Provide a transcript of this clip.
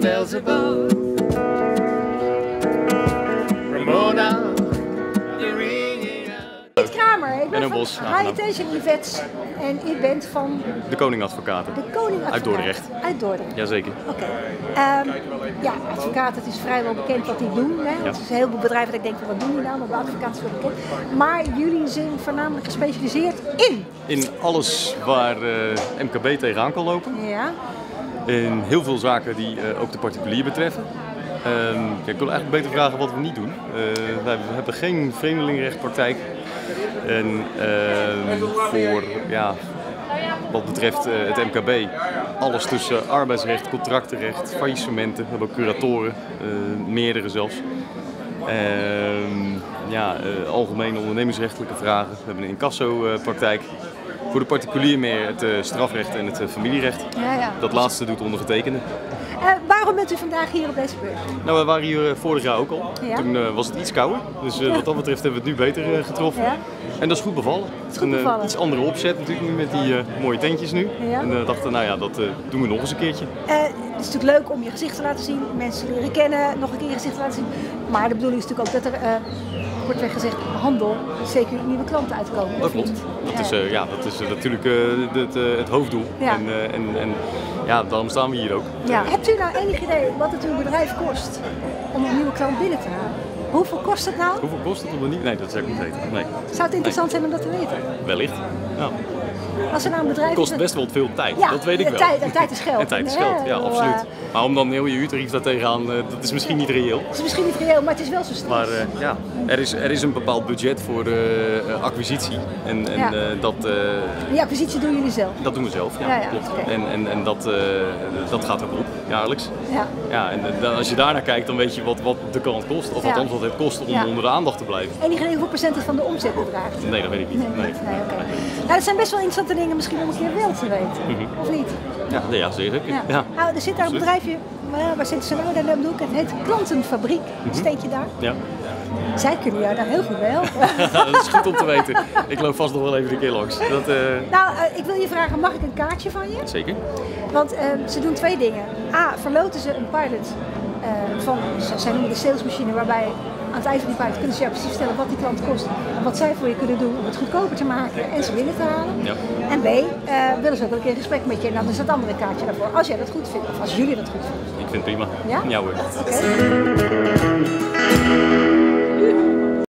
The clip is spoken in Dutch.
bells above. Ramona, you're ringing out. Kramer, ik ben En een van bos, High Attention Events en u bent van De Koning-advocaten. de Koning-advocaten. Uit Dordrecht. Uit Dordrecht. Jazeker. Oké. Ja, advocaten, het is vrijwel bekend wat die doen. Hè? Ja. Er zijn heel veel bedrijven dat ik denk van wat doen die nou, maar de advocaten is wel bekend. Maar jullie zijn voornamelijk gespecialiseerd in? In alles waar MKB tegenaan kan lopen. Ja. In heel veel zaken die ook de particulier betreffen. Ik wil eigenlijk beter vragen wat we niet doen. Wij hebben geen vreemdelingenrechtpraktijk. En voor wat betreft het MKB, alles tussen arbeidsrecht, contractenrecht, faillissementen. We hebben ook curatoren, meerdere zelfs. Algemene ondernemingsrechtelijke vragen. We hebben een incasso-praktijk. Voor de particulier meer het strafrecht en het familierecht. Ja. Dat laatste doet ondergetekende. Waarom bent u vandaag hier op deze beurs? Nou, we waren hier vorig jaar ook al. Ja. Toen was het iets kouder. Dus wat dat betreft hebben we het nu beter getroffen. Ja. En dat is goed bevallen. is goed bevallen. Een iets andere opzet natuurlijk nu met die mooie tentjes nu. Ja. En we dachten, nou ja, dat doen we nog eens een keertje. Het is natuurlijk leuk om je gezicht te laten zien, mensen leren kennen, nog een keer je gezicht te laten zien. Maar de bedoeling is natuurlijk ook dat er, kortweg gezegd, handel, zeker nieuwe klanten uitkomen. Dat klopt. Dat is natuurlijk het hoofddoel. Ja. En daarom staan we hier ook. Ja. Hebt u nou enig idee wat het uw bedrijf kost om een nieuwe klant binnen te halen? Hoeveel kost het nou? Hoeveel kost het om een nieuw? Nee, dat zou ik niet weten. Nee. Zou het interessant zijn om dat te weten? Wellicht. Ja. Als er nou een bedrijf Het kost best wel veel tijd, ja, dat weet ik wel. Tijd is geld. En tijd is geld, ja, absoluut. Maar om dan heel je uurtarief daar tegenaan, dat is misschien niet reëel. Het is misschien niet reëel, maar het is wel zo straks. Maar er is een bepaald budget voor acquisitie. En Die acquisitie doen jullie zelf? Dat doen we zelf, ja. Klopt. Okay. En dat gaat ook op, jaarlijks. Ja. En als je daarnaar kijkt, dan weet je wat de klant kost. Of althans wat het kost om onder de aandacht te blijven. Enig idee hoeveel procent het van de omzet bedraagt? Nee, dat weet ik niet. Nee. Okay. Nou, dat zijn best wel interessante dingen misschien om een keer wel te weten. Of niet? Ja, zeker. Ja. Nou, er zit daar een bedrijfje, waar zitten ze nou? Daar bedoel ik, het heet Klantenfabriek. Steentje daar. Ja. Zij kunnen jou daar heel goed bij helpen. Dat is goed om te weten. Ik loop vast nog wel even een keer langs. Ik wil je vragen, mag ik een kaartje van je? Zeker. Want ze doen twee dingen. A, verloten ze een pilot van, zij noemen de salesmachine, waarbij aan het eind van die pilot kunnen ze jou precies vertellen wat die klant kost. En wat zij voor je kunnen doen om het goedkoper te maken en ze binnen te halen. Ja. En B, willen ze ook wel een keer een gesprek met je en dan is dat andere kaartje daarvoor. Als jij dat goed vindt, of als jullie dat goed vinden. Ik vind het prima. Ja? Ja hoor. Oké.